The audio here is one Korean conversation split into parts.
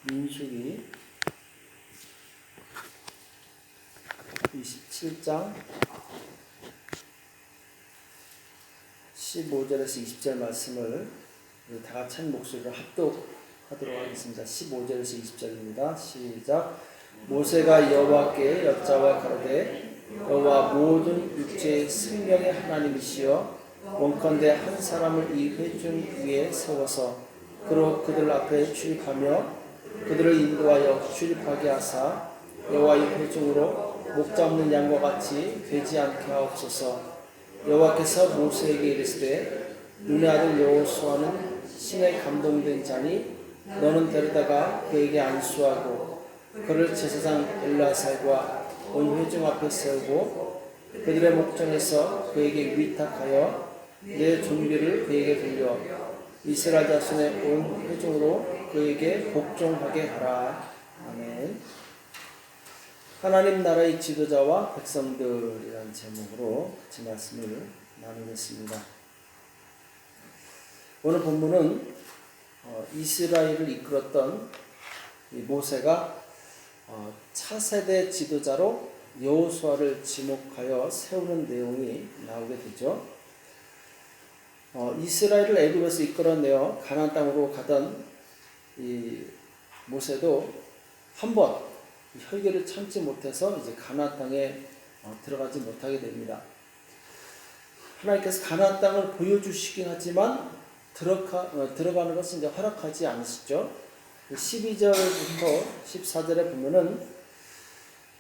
민수기 27장 15절에서 20절 말씀을 다 같이 한 목소리로 합독하도록 하겠습니다. 15절에서 20절입니다. 시작. 모세가 여호와께 여짜와 가로되 여호와 모든 육체의 생명의 하나님이시여 원컨대 한 사람을 이 회중 위에 세워서 그로 그들 앞에 출입하며 그들을 인도하여 출입하게 하사 여호와의 회중으로 목자 없는 양과 같이 되지 않게 하옵소서. 여호와께서 모세에게 이르시되 눈의 아들 여호수아는 신에 감동된 자니 너는 데려다가 그에게 안수하고 그를 제사장 엘르아살과 온 회중 앞에 세우고 그들의 목전에서 그에게 위탁하여 내 존귀를 그에게 돌려 이스라엘 자손의 온 회중으로 그에게 복종하게 하라. 아멘. 하나님 나라의 지도자와 백성들이라는 제목으로 같이 말씀을 나누겠습니다. 오늘 본문은 이스라엘을 이끌었던 모세가 차세대 지도자로 여호수아를 지목하여 세우는 내용이 나오게 되죠. 이스라엘을 애굽에서 이끌어내어 가나안 땅으로 가던 이 모세도 한번 혈기를 참지 못해서 이제 가나안 땅에 들어가지 못하게 됩니다. 하나님께서 가나안 땅을 보여주시긴 하지만 들어가는 것은 이제 허락하지 않으시죠. 12절부터 14절에 보면은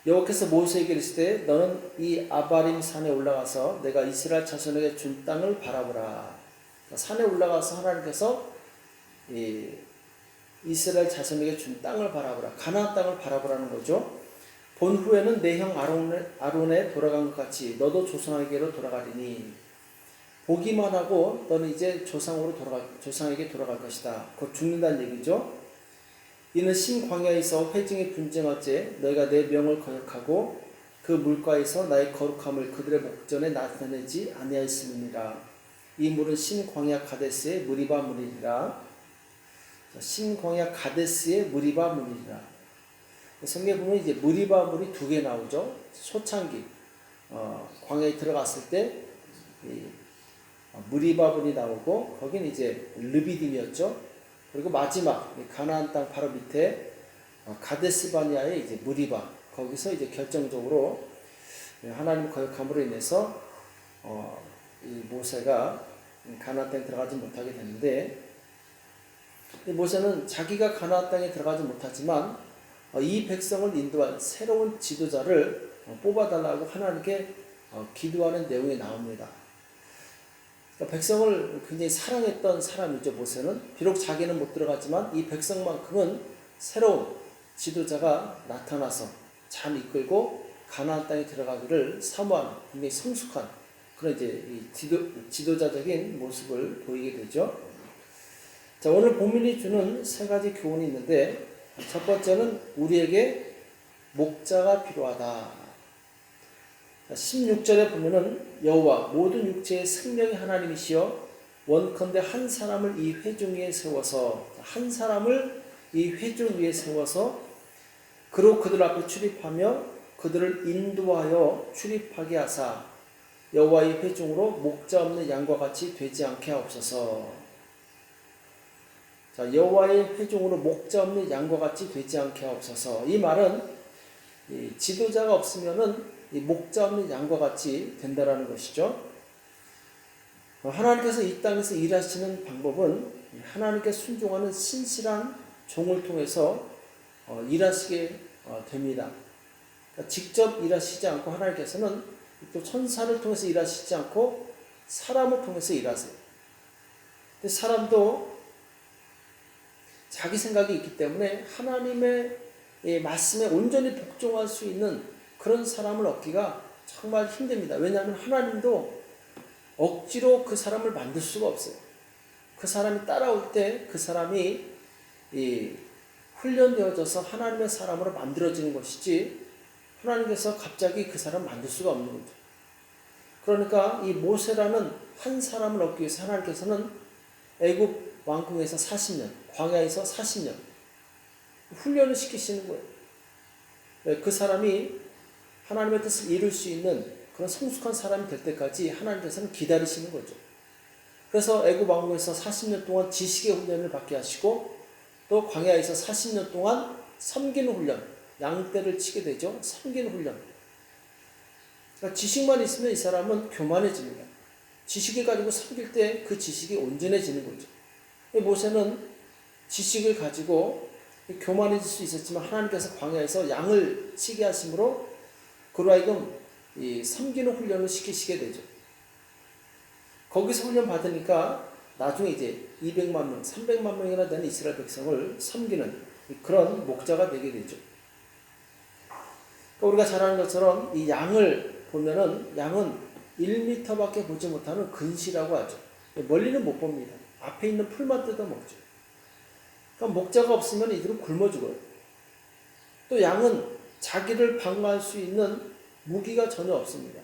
여호와께서 모세에게 이르시되 너는 이 아바림 산에 올라가서 내가 이스라엘 자손에게 준 땅을 바라보라. 산에 올라가서 하나님께서 이스라엘 자손에게 준 땅을 바라보라. 가나안 땅을 바라보라는 거죠. 본 후에는 내 형 아론에 돌아간 것 같이 너도 조상에게로 돌아가리니 보기만 하고 너는 이제 조상에게 돌아갈 것이다. 곧 죽는다는 얘기죠. 이는 신 광야에서 회중이 분쟁할때 너희가 내 명을 거역하고 그 물가에서 나의 거룩함을 그들의 목전에 나타내지 아니하였음이니라. 이 물은 신 광야 가데스의 무리바 물이니라. 신 광야 가데스의 무리바 물이니라. 성경에 보면 이제 무리바 물이 두 개 나오죠. 초창기 광야에 들어갔을 때 무리바 물이 나오고 거기는 이제 르비딤이었죠. 그리고 마지막 가나안 땅 바로 밑에 가데스 바니아의 이제 무리바, 거기서 이제 결정적으로 하나님 거역함으로 인해서 이 모세가 가나안 땅에 들어가지 못하게 됐는데, 모세는 자기가 가나안 땅에 들어가지 못하지만 이 백성을 인도할 새로운 지도자를 뽑아달라고 하나님께 기도하는 내용이 나옵니다. 그러니까 백성을 굉장히 사랑했던 사람이죠. 모세는 비록 자기는 못 들어갔지만 이 백성만큼은 새로운 지도자가 나타나서 잘 이끌고 가나안 땅에 들어가기를 사모하는 굉장히 성숙한 그런 이제 지도자적인 모습을 보이게 되죠. 자, 오늘 본문이 주는 세 가지 교훈이 있는데, 첫 번째는 우리에게 목자가 필요하다. 16절에 보면은 여호와 모든 육체의 생명의 하나님이시여 원컨대 한 사람을 이 회중 위에 세워서, 한 사람을 이 회중 위에 세워서 그로 그들 앞에 출입하며 그들을 인도하여 출입하게 하사 여호와의 회중으로 목자 없는 양과 같이 되지 않게 하옵소서. 자, 여호와의 회중으로 목자 없는 양과 같이 되지 않게 하옵소서. 이 말은 지도자가 없으면은 이 목자 없는 양과 같이 된다라는 것이죠. 하나님께서 이 땅에서 일하시는 방법은 하나님께 순종하는 신실한 종을 통해서 일하시게 됩니다. 그러니까 직접 일하시지 않고 하나님께서는 또 천사를 통해서 일하시지 않고 사람을 통해서 일하세요. 근데 사람도 자기 생각이 있기 때문에 하나님의 말씀에 온전히 복종할 수 있는 그런 사람을 얻기가 정말 힘듭니다. 왜냐하면 하나님도 억지로 그 사람을 만들 수가 없어요. 그 사람이 따라올 때 그 사람이 훈련되어져서 하나님의 사람으로 만들어지는 것이지 하나님께서 갑자기 그 사람을 만들 수가 없는 거죠. 그러니까 이 모세라는 한 사람을 얻기 위해서 하나님께서는 애굽 왕궁에서 40년, 광야에서 40년 훈련을 시키시는 거예요. 그 사람이 하나님의 뜻을 이룰 수 있는 그런 성숙한 사람이 될 때까지 하나님께서는 기다리시는 거죠. 그래서 애굽 왕국에서 40년 동안 지식의 훈련을 받게 하시고 또 광야에서 40년 동안 섬기는 훈련, 양떼를 치게 되죠. 섬기는 훈련. 그러니까 지식만 있으면 이 사람은 교만해집니다. 지식을 가지고 섬길 때 그 지식이 온전해지는 거죠. 모세는 지식을 가지고 교만해질 수 있었지만 하나님께서 광야에서 양을 치게 하심으로 그로 하여금 이 섬기는 훈련을 시키시게 되죠. 거기서 훈련 받으니까 나중에 이제 200만 명, 300만 명이나 되는 이스라엘 백성을 섬기는 그런 목자가 되게 되죠. 그러니까 우리가 잘 아는 것처럼 이 양을 보면은 양은 1m밖에 보지 못하는 근시라고 하죠. 멀리는 못 봅니다. 앞에 있는 풀만 뜯어 먹죠. 그러니까 목자가 없으면 이들은 굶어 죽어요. 또 양은 자기를 방어할 수 있는 무기가 전혀 없습니다.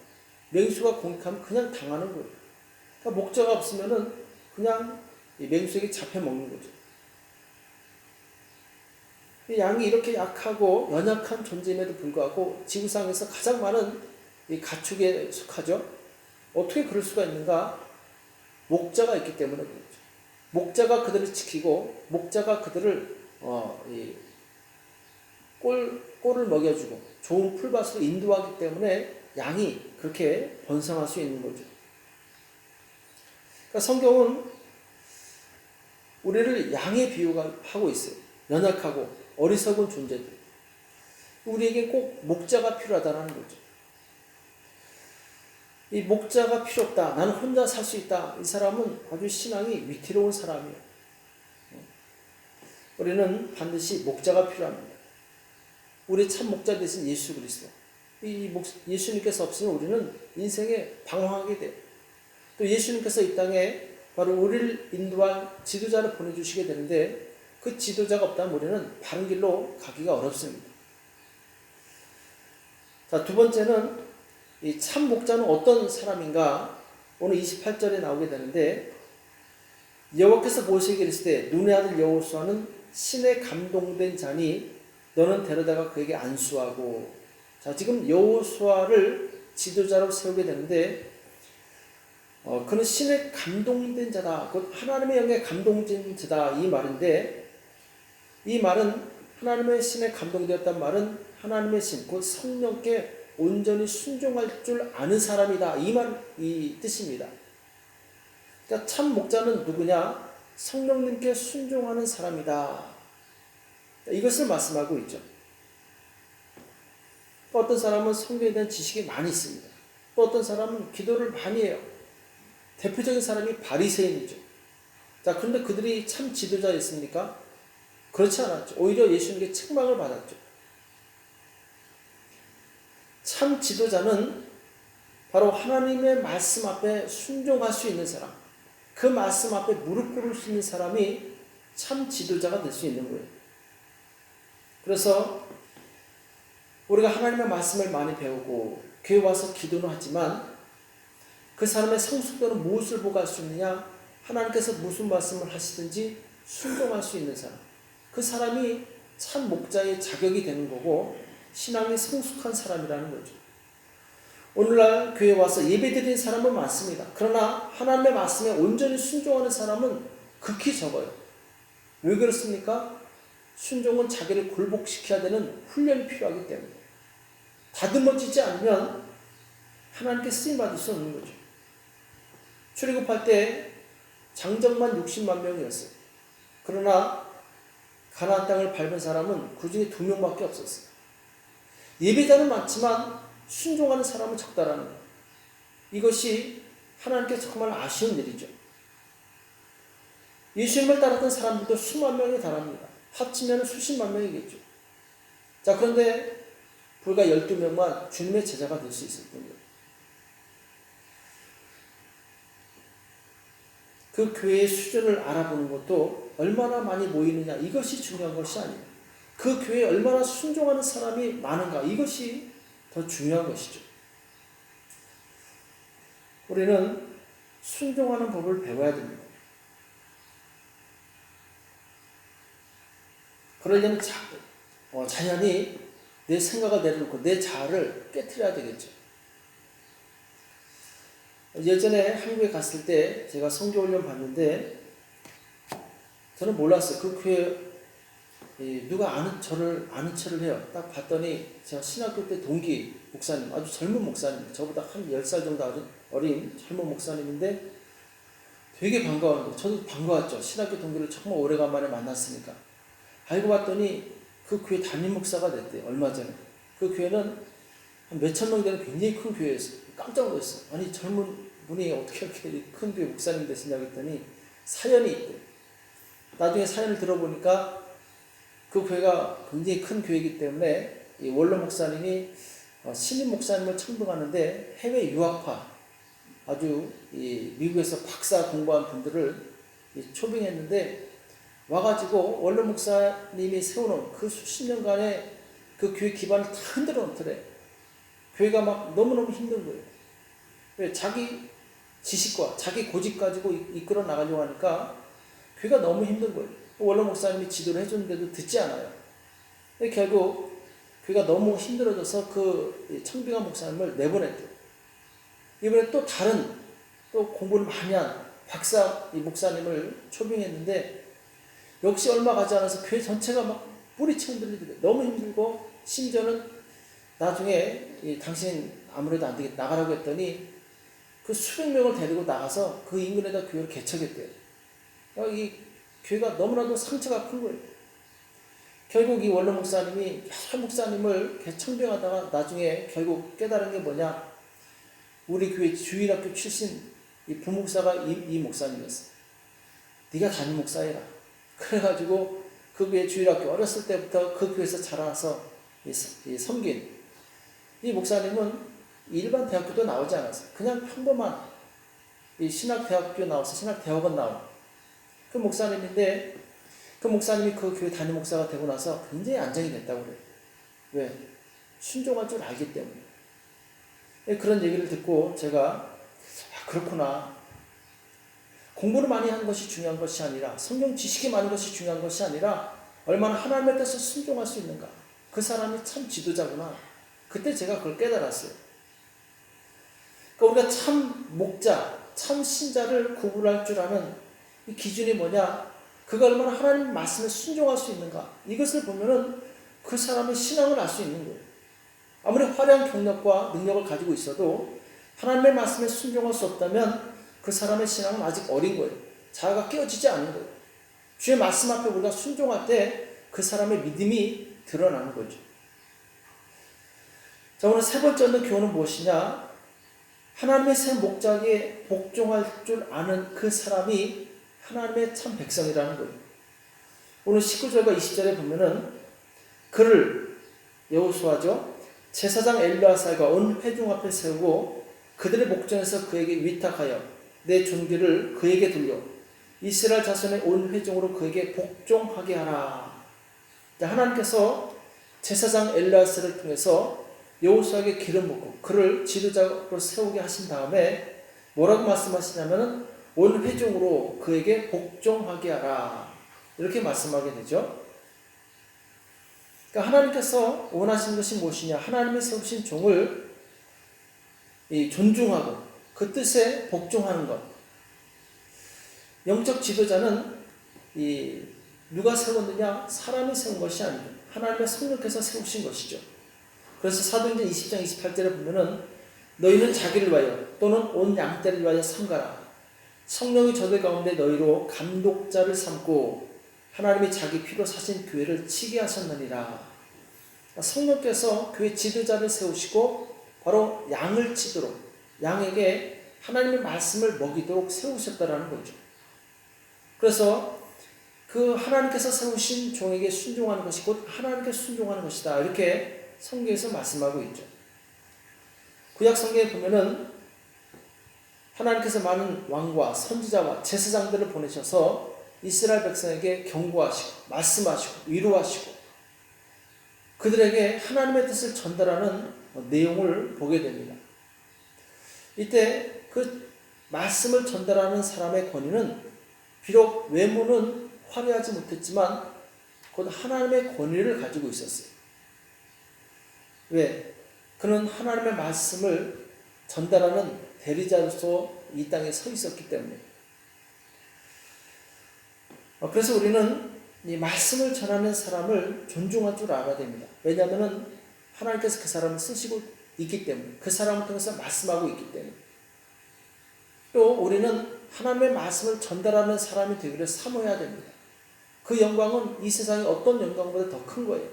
맹수가 공격하면 그냥 당하는 거예요. 그러니까 목자가 없으면은 그냥 맹수에게 잡혀 먹는 거죠. 양이 이렇게 약하고 연약한 존재임에도 불구하고 지구상에서 가장 많은 이 가축에 속하죠. 어떻게 그럴 수가 있는가? 목자가 있기 때문에 그렇죠. 목자가 그들을 지키고 목자가 그들을 꼴을 먹여주고 좋은 풀밭으로 인도하기 때문에 양이 그렇게 번성할 수 있는 거죠. 그러니까 성경은 우리를 양에 비유하고 있어요. 연약하고 어리석은 존재들. 우리에게 꼭 목자가 필요하다는 거죠. 이 목자가 필요 없다. 나는 혼자 살 수 있다. 이 사람은 아주 신앙이 위태로운 사람이에요. 우리는 반드시 목자가 필요합니다. 우리 참 목자 되신 예수 그리스도. 예수님께서 없으면 우리는 인생에 방황하게 돼요. 또 예수님께서 이 땅에 바로 우리를 인도할 지도자를 보내주시게 되는데 그 지도자가 없다면 우리는 바른 길로 가기가 어렵습니다. 자, 두 번째는 이 참 목자는 어떤 사람인가? 오늘 28절에 나오게 되는데 여호와께서 모세에게 이르시되 눈의 아들 여호수아는 신에 감동된 자니 너는 데려다가 그에게 안수하고. 자, 지금 여호수아를 지도자로 세우게 되는데 그는 신에 감동된 자다. 곧 하나님의 영에 감동된 자다. 이 말인데 이 말은 하나님의 신에 감동되었단 말은 하나님의 신, 곧 성령께 온전히 순종할 줄 아는 사람이다. 이 뜻입니다. 그러니까 참 목자는 누구냐? 성령님께 순종하는 사람이다. 이것을 말씀하고 있죠. 또 어떤 사람은 성경에 대한 지식이 많이 있습니다. 또 어떤 사람은 기도를 많이 해요. 대표적인 사람이 바리새인이죠. 자, 그런데 그들이 참 지도자였습니까? 그렇지 않았죠. 오히려 예수님께 책망을 받았죠. 참 지도자는 바로 하나님의 말씀 앞에 순종할 수 있는 사람, 그 말씀 앞에 무릎 꿇을 수 있는 사람이 참 지도자가 될 수 있는 거예요. 그래서 우리가 하나님의 말씀을 많이 배우고 교회 와서 기도는 하지만 그 사람의 성숙도는 무엇을 보고 할 수 있느냐? 하나님께서 무슨 말씀을 하시든지 순종할 수 있는 사람, 그 사람이 참 목자의 자격이 되는 거고 신앙이 성숙한 사람이라는 거죠. 오늘날 교회에 와서 예배드리는 사람은 많습니다. 그러나 하나님의 말씀에 온전히 순종하는 사람은 극히 적어요. 왜 그렇습니까? 순종은 자기를 굴복시켜야 되는 훈련이 필요하기 때문에 다듬어지지 않으면 하나님께 쓰임받을 수 없는 거죠. 출애굽할 때 장정만 60만 명이었어요. 그러나 가나안 땅을 밟은 사람은 그 중에 2명밖에 없었어요. 예배자는 많지만 순종하는 사람은 적다라는 거예요. 이것이 하나님께 정말 아쉬운 일이죠. 예수님을 따랐던 사람들도 수만 명에 달합니다. 합치면 수십만 명이겠죠. 자, 그런데 불과 12명만 주님의 제자가 될 수 있었던 거예요. 그 교회의 수준을 알아보는 것도 얼마나 많이 모이느냐 이것이 중요한 것이 아니에요. 그 교회에 얼마나 순종하는 사람이 많은가 이것이 더 중요한 것이죠. 우리는 순종하는 법을 배워야 됩니다. 그러려면 자연히 내 생각을 내려놓고 내 자아를 깨트려야 되겠죠. 예전에 한국에 갔을 때 제가 성교훈련 봤는데 저는 몰랐어요. 그 교회 누가 저를 아는 척을 해요. 딱 봤더니 제가 신학교 때 동기 목사님, 아주 젊은 목사님, 저보다 한 10살 정도 어린 젊은 목사님인데 되게 반가워하는 거예요. 저도 반가웠죠. 신학교 동기를 정말 오래간만에 만났으니까. 알고 봤더니 그 교회 담임 목사가 됐대요. 얼마 전에. 그 교회는 한 몇천 명 되는 굉장히 큰 교회였어요. 깜짝 놀랐어요. 아니 젊은 분이 어떻게 이렇게 큰 교회 목사님 되시냐고 했더니 사연이 있대요. 나중에 사연을 들어보니까 그 교회가 굉장히 큰 교회이기 때문에 이 원로 목사님이 신임 목사님을 청빙하는데 해외 유학파, 아주 이 미국에서 박사 공부한 분들을 초빙했는데 와가지고 원로 목사님이 세워놓은 그 수십 년간의 그 교회 기반을 다 흔들어 놓더래. 교회가 막 너무너무 힘든 거예요. 왜? 자기 지식과 자기 고집 가지고 이끌어 나가려고 하니까 교회가 너무 힘든 거예요. 원로 목사님이 지도를 해줬는데도 듣지 않아요. 결국 교회가 너무 힘들어져서 그 청빙한 목사님을 내보냈대요. 이번에 또 다른 또 공부를 많이 한 박사 목사님을 초빙했는데 역시 얼마 가지 않아서 교회 전체가 막 뿌리쳐 흔들리더래요. 너무 힘들고 심지어는 나중에 당신 아무래도 안 되겠다 나가라고 했더니 그 수백 명을 데리고 나가서 그 인근에다 교회를 개척했대요. 이 교회가 너무나도 상처가 큰 거예요. 결국 이 원로 목사님이 여러 목사님을 청빙하다가 나중에 결국 깨달은 게 뭐냐? 우리 교회 주일학교 출신 이 부목사가 이 목사님이었어요. 네가 담임 목사해라. 그래가지고 그 교회 주일학교 어렸을 때부터 그 교회에서 자라서 섬긴 이 목사님은 일반 대학교도 나오지 않았어요. 그냥 평범한 이 신학대학교 나와서 신학대학원 나온 그 목사님인데 그 목사님이 그 교회 담임 목사가 되고 나서 굉장히 안정이 됐다고 그래요. 왜? 순종할 줄 알기 때문에. 그런 얘기를 듣고 제가 그렇구나. 공부를 많이 하는 것이 중요한 것이 아니라 성경 지식이 많은 것이 중요한 것이 아니라 얼마나 하나님의 뜻을 순종할 수 있는가. 그 사람이 참 지도자구나. 그때 제가 그걸 깨달았어요. 그러니까 우리가 참 목자, 참 신자를 구분할 줄 아는 이 기준이 뭐냐? 그가 얼마나 하나님 말씀에 순종할 수 있는가. 이것을 보면은 그 사람의 신앙을 알 수 있는 거예요. 아무리 화려한 경력과 능력을 가지고 있어도 하나님의 말씀에 순종할 수 없다면 그 사람의 신앙은 아직 어린 거예요. 자아가 깨어지지 않는 거예요. 주의 말씀 앞에 우리가 순종할 때 그 사람의 믿음이 드러나는 거죠. 자, 오늘 세 번째 얻는 교훈은 무엇이냐? 하나님의 새 목자에게 복종할 줄 아는 그 사람이 하나님의 참 백성이라는 거예요. 오늘 19절과 20절에 보면은 그를 여호수아죠. 제사장 엘르아살과 온 회중 앞에 세우고 그들의 목전에서 그에게 위탁하여 내 존귀를 그에게 돌려 이스라엘 자손의 온 회중으로 그에게 복종하게 하라. 하나님께서 제사장 엘르아살을 통해서 여호수아에게 기름 붓고 그를 지도자로 세우게 하신 다음에 뭐라고 말씀하시냐면 온 회중으로 그에게 복종하게 하라. 이렇게 말씀하게 되죠. 그러니까 하나님께서 원하신 것이 무엇이냐? 하나님의 세우신 종을 존중하고 그 뜻에 복종하는 것. 영적 지도자는 누가 세웠느냐? 사람이 세운 것이 아니고 하나님의 성령께서 세우신 것이죠. 그래서 사도행전 20장 28절에 보면은 너희는 자기를 위하여 또는 온 양떼를 위하여 삼가라. 성령이 저들 가운데 너희로 감독자를 삼고 하나님이 자기 피로 사신 교회를 치게 하셨느니라. 성령께서 교회 지도자를 세우시고 바로 양을 치도록 양에게 하나님의 말씀을 먹이도록 세우셨다라는 거죠. 그래서 그 하나님께서 세우신 종에게 순종하는 것이 곧 하나님께 순종하는 것이다. 이렇게 성경에서 말씀하고 있죠. 구약 성경에 보면은 하나님께서 많은 왕과 선지자와 제사장들을 보내셔서 이스라엘 백성에게 경고하시고 말씀하시고 위로하시고 그들에게 하나님의 뜻을 전달하는 내용을 보게 됩니다. 이때 그 말씀을 전달하는 사람의 권위는 비록 외모는 화려하지 못했지만 곧 하나님의 권위를 가지고 있었어요. 왜? 그는 하나님의 말씀을 전달하는 대리자로서 이 땅에 서 있었기 때문에. 그래서 우리는 이 말씀을 전하는 사람을 존중할 줄 알아야 됩니다. 왜냐하면 하나님께서 그 사람을 쓰시고 있기 때문에, 그 사람을 통해서 말씀하고 있기 때문에. 또 우리는 하나님의 말씀을 전달하는 사람이 되기를 사모해야 됩니다. 그 영광은 이 세상의 어떤 영광보다 더 큰 거예요.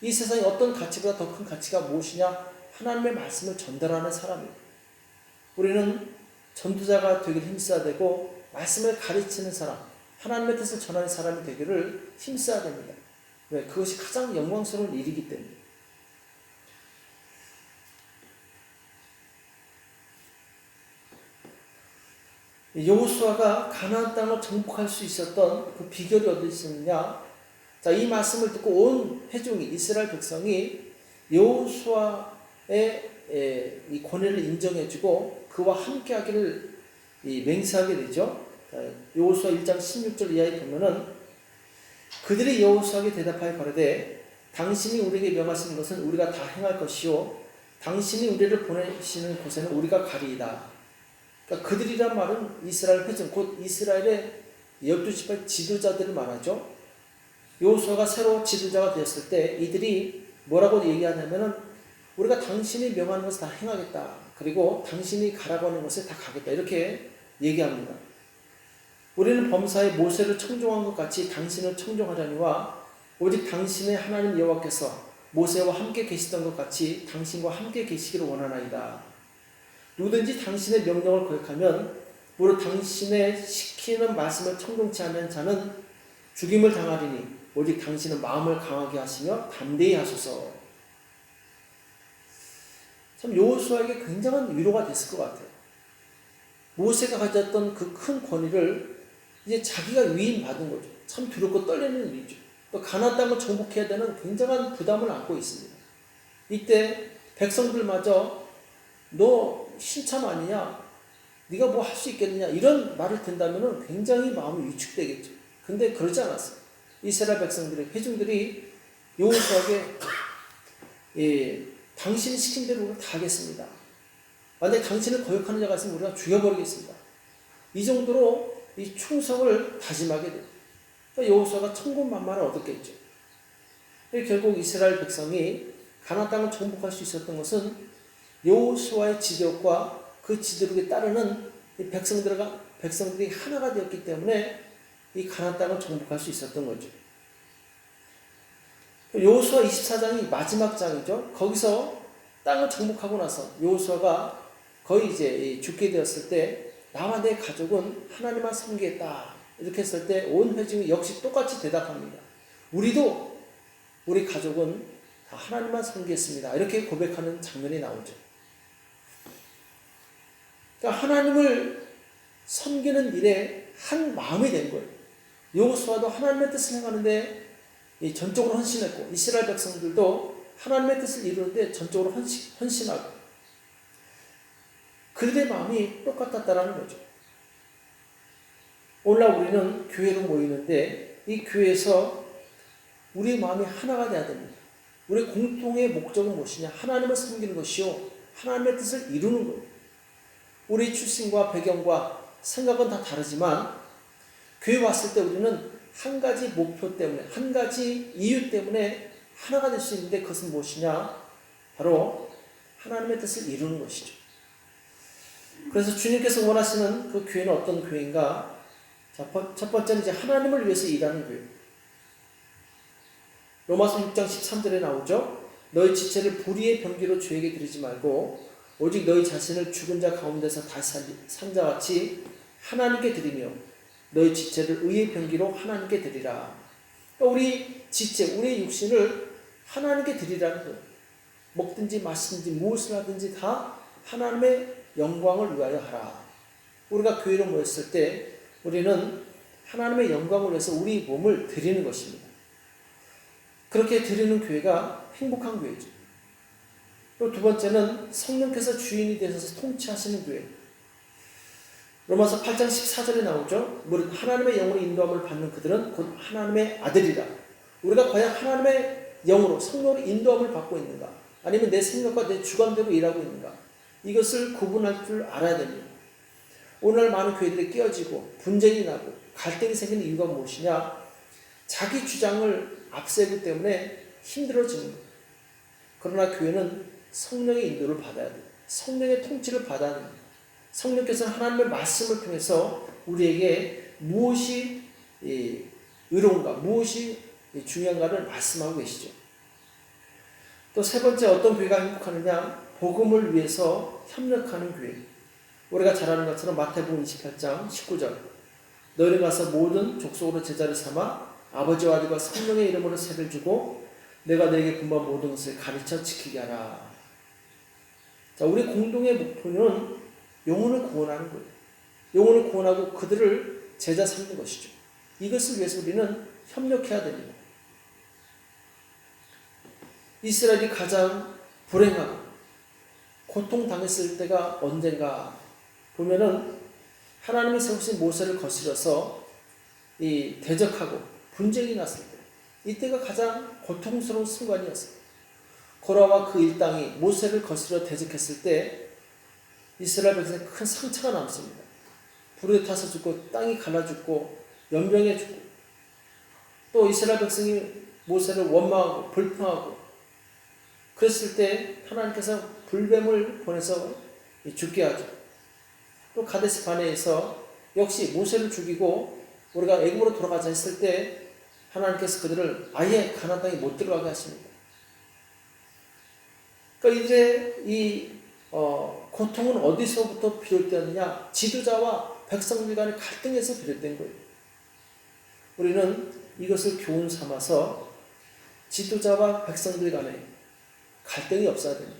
이 세상의 어떤 가치보다 더 큰 가치가 무엇이냐? 하나님의 말씀을 전달하는 사람이에요. 우리는 전도자가 되기를 힘써야 되고, 말씀을 가르치는 사람, 하나님의 뜻을 전하는 사람이 되기를 힘써야 됩니다. 왜? 그것이 가장 영광스러운 일이기 때문에. 여호수아가 가나안 땅을 정복할 수 있었던 그 비결이 어디 있었느냐? 자, 이 말씀을 듣고 온 회중이, 이스라엘 백성이 여호수아의 이 권위를 인정해주고 그와 함께하기를 맹세하게 되죠. 여호수아 1장 16절 이하에 보면은 그들이 여호수아에게 대답하여 가로되 당신이 우리에게 명하시는 것은 우리가 다 행할 것이요 당신이 우리를 보내시는 곳에는 우리가 가리이다. 그러니까 그들이란 말은 이스라엘 회중, 곧 이스라엘의 12지파의 지도자들을 말하죠. 여호수아가 새로 지도자가 되었을 때 이들이 뭐라고 얘기하냐면은 우리가 당신이 명하는 것을 다 행하겠다. 그리고 당신이 가라고 하는 것에 다 가겠다. 이렇게 얘기합니다. 우리는 범사에 모세를 청종한 것 같이 당신을 청종하려니와 오직 당신의 하나님 여호와께서 모세와 함께 계시던 것 같이 당신과 함께 계시기를 원하나이다. 누구든지 당신의 명령을 거역하면 무릇 당신의 시키는 말씀을 청종치 않는 자는 죽임을 당하리니 오직 당신은 마음을 강하게 하시며 담대히 하소서. 참 여호수아에게 굉장한 위로가 됐을 것 같아요. 모세가 가졌던 그 큰 권위를 이제 자기가 위임받은 거죠. 참 두렵고 떨리는 일이죠. 또 가나안 땅을 정복해야 되는 굉장한 부담을 안고 있습니다. 이때 백성들마저 너 신참 아니냐? 네가 뭐 할 수 있겠느냐? 이런 말을 듣는다면 굉장히 마음이 위축되겠죠. 근데 그러지 않았어요. 이스라엘 백성들의 회중들이 여호수아에게 당신이 시킨 대로 우리가 다 하겠습니다. 만약에 당신을 거역하는 자가 있으면 우리가 죽여버리겠습니다. 이 정도로 이 충성을 다짐하게 돼요. 그러니까 여호수아가 천군만마를 얻었겠죠. 결국 이스라엘 백성이 가나안 땅을 정복할 수 있었던 것은 여호수아의 지도력과 그 지도력에 따르는 이 백성들이 하나가 되었기 때문에 이 가나안 땅을 정복할 수 있었던 거죠. 여호수아 24장이 마지막 장이죠. 거기서 땅을 정복하고 나서 여호수아가 거의 이제 죽게 되었을 때 나와 내 가족은 하나님만 섬기겠다 이렇게 했을 때 온 회중이 역시 똑같이 대답합니다. 우리도 우리 가족은 다 하나님만 섬기겠습니다. 이렇게 고백하는 장면이 나오죠. 그러니까 하나님을 섬기는 일에 한 마음이 된 거예요. 여호수아도 하나님의 뜻을 행하는데 전적으로 헌신했고 이스라엘 백성들도 하나님의 뜻을 이루는데 전적으로 헌신하고 그들의 마음이 똑같았다는 거죠. 오늘날 우리는 교회로 모이는데 이 교회에서 우리의 마음이 하나가 돼야 됩니다. 우리의 공통의 목적은 무엇이냐? 하나님을 섬기는 것이요 하나님의 뜻을 이루는 거예요. 우리 출신과 배경과 생각은 다 다르지만 교회 왔을 때 우리는 한 가지 목표 때문에 한 가지 이유 때문에 하나가 될 수 있는데 그것은 무엇이냐? 바로 하나님의 뜻을 이루는 것이죠. 그래서 주님께서 원하시는 그 교회는 어떤 교회인가? 자, 첫 번째는 이제 하나님을 위해서 일하는 교회. 로마서 6장 13절에 나오죠. 너희 지체를 불의의 병기로 주에게 드리지 말고 오직 너희 자신을 죽은 자 가운데서 다시 산 자같이 하나님께 드리며 너희 지체를 의의 병기로 하나님께 드리라. 그러니까 우리 지체, 우리의 육신을 하나님께 드리라는 거예요. 먹든지 마시든지 무엇을 하든지 다 하나님의 영광을 위하여 하라. 우리가 교회로 모였을 때 우리는 하나님의 영광을 위해서 우리 몸을 드리는 것입니다. 그렇게 드리는 교회가 행복한 교회죠. 또 두 번째는 성령께서 주인이 되셔서 통치하시는 교회. 로마서 8장 14절에 나오죠. 무릇 하나님의 영으로 인도함을 받는 그들은 곧 하나님의 아들이라. 우리가 과연 하나님의 영으로 성령으로 인도함을 받고 있는가? 아니면 내 생각과 내 주관대로 일하고 있는가? 이것을 구분할 줄 알아야 됩니다. 오늘 많은 교회들이 깨어지고 분쟁이 나고 갈등이 생기는 이유가 무엇이냐? 자기 주장을 앞세우기 때문에 힘들어지는 거예요. 그러나 교회는 성령의 인도를 받아야 돼요. 성령의 통치를 받아야 됩니다. 성령께서 하나님의 말씀을 통해서 우리에게 무엇이 의로운가, 무엇이 중요한가를 말씀하고 계시죠. 또 세 번째, 어떤 교회가 행복하느냐? 복음을 위해서 협력하는 교회. 우리가 잘 아는 것처럼 마태복음 28장 19절, 너희는 가서 모든 족속으로 제자를 삼아 아버지와 아들과 성령의 이름으로 세를 주고 내가 너에게 분부한 모든 것을 가르쳐 지키게 하라. 자, 우리 공동의 목표는 영혼을 구원하는 거예요. 영혼을 구원하고 그들을 제자 삼는 것이죠. 이것을 위해서 우리는 협력해야 됩니다. 이스라엘이 가장 불행하고 고통당했을 때가 언젠가 보면은 하나님이 세우신 모세를 거스려서 대적하고 분쟁이 났을 때, 이때가 가장 고통스러운 순간이었어요. 고라와 그 일당이 모세를 거스려 대적했을 때 이스라엘 백성에 큰 상처가 남습니다. 불에 타서 죽고 땅이 갈라 죽고 연병에 죽고, 또 이스라엘 백성이 모세를 원망하고 불평하고 그랬을 때 하나님께서 불뱀을 보내서 죽게 하죠. 또 가데스 바네에서 역시 모세를 죽이고 우리가 애굽으로 돌아가자 했을 때 하나님께서 그들을 아예 가나안 땅에 못 들어가게 하십니다. 그러니까 이제 이 고통은 어디서부터 비롯되었느냐? 지도자와 백성들 간의 갈등에서 비롯된 거예요. 우리는 이것을 교훈 삼아서 지도자와 백성들 간에 갈등이 없어야 됩니다.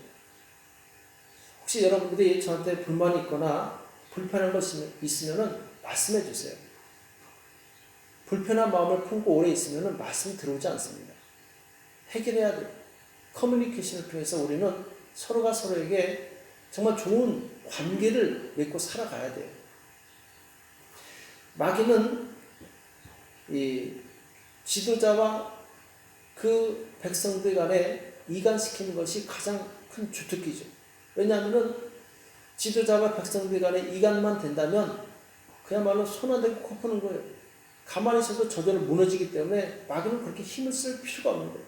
혹시 여러분들이 저한테 불만이 있거나 불편한 것이 있으면 말씀해 주세요. 불편한 마음을 품고 오래 있으면 말씀 들어오지 않습니다. 해결해야 돼요. 커뮤니케이션을 통해서 우리는 서로가 서로에게 정말 좋은 관계를 맺고 살아가야 돼요. 마귀는 이 지도자와 그 백성들 간에 이간시키는 것이 가장 큰 주특기죠. 왜냐하면 지도자와 백성들 간에 이간만 된다면 그야말로 손 안 대고 코 푸는 거예요. 가만히 있어도 저절로 무너지기 때문에 마귀는 그렇게 힘을 쓸 필요가 없는 거예요.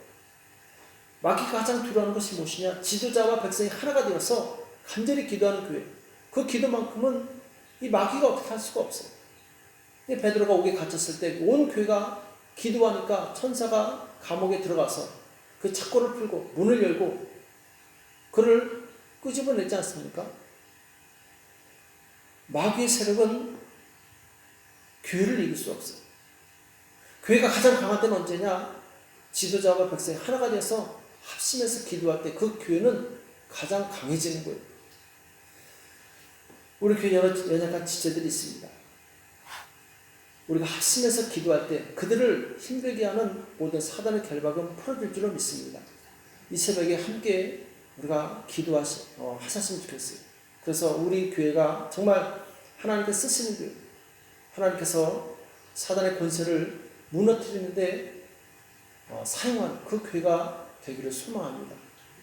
마귀가 가장 두려워하는 것이 무엇이냐? 지도자와 백성이 하나가 되어서 간절히 기도하는 교회. 그 기도만큼은 이 마귀가 어떻게 할 수가 없어요. 베드로가 옥에 갇혔을 때 온 교회가 기도하니까 천사가 감옥에 들어가서 그 착고를 풀고 문을 열고 그를 끄집어내지 않습니까? 마귀의 세력은 교회를 이길 수 없어요. 교회가 가장 강한 때는 언제냐? 지도자와 백성이 하나가 돼서 합심해서 기도할 때 그 교회는 가장 강해지는 거예요. 우리 교회 여러 연약한 지체들이 있습니다. 우리가 합심해서 기도할 때 그들을 힘들게 하는 모든 사단의 결박은 풀어질 줄로 믿습니다. 이 새벽에 함께 우리가 하셨으면 좋겠어요. 그래서 우리 교회가 정말 하나님께서 쓰시는 교회, 하나님께서 사단의 권세를 무너뜨리는데 사용한 그 교회가 되기를 소망합니다.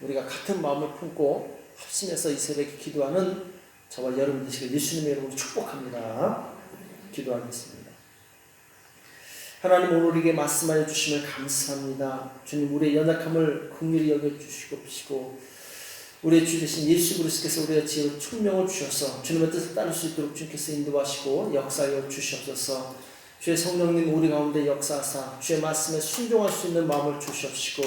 우리가 같은 마음을 품고 합심해서 이 새벽에 기도하는 저와 여러분 되시길 예수님의 이름으로 축복합니다. 기도하겠습니다. 하나님, 오늘 우리에게 말씀하여 주심을 감사합니다. 주님, 우리의 연약함을 긍휼히 여겨주시고 우리의 주 되신 예수 그리스도께서 우리의 지혜로 총명을 주셔서 주님의 뜻을 따를 수 있도록 주님께서 인도하시고 역사하여 주시옵소서. 주의 성령님 우리 가운데 역사하사 주의 말씀에 순종할 수 있는 마음을 주시옵시고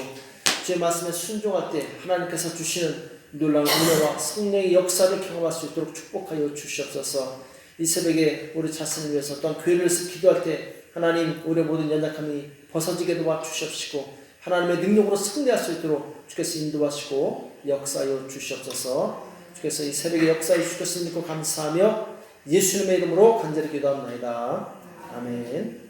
주의 말씀에 순종할 때 하나님께서 주시는 놀라운 은혜와 성령의 역사를 경험할 수 있도록 축복하여 주시옵소서. 이 새벽에 우리 자신을 위해서 또한 교회를 위해서 기도할 때 하나님, 우리의 모든 연약함이 벗어지게 도와주시옵시고 하나님의 능력으로 승리할 수 있도록 주께서 인도하시고 역사하여 주시옵소서. 주께서 이 새벽에 역사해 주셨으니 감사하며 예수님의 이름으로 간절히 기도합니다. 아멘.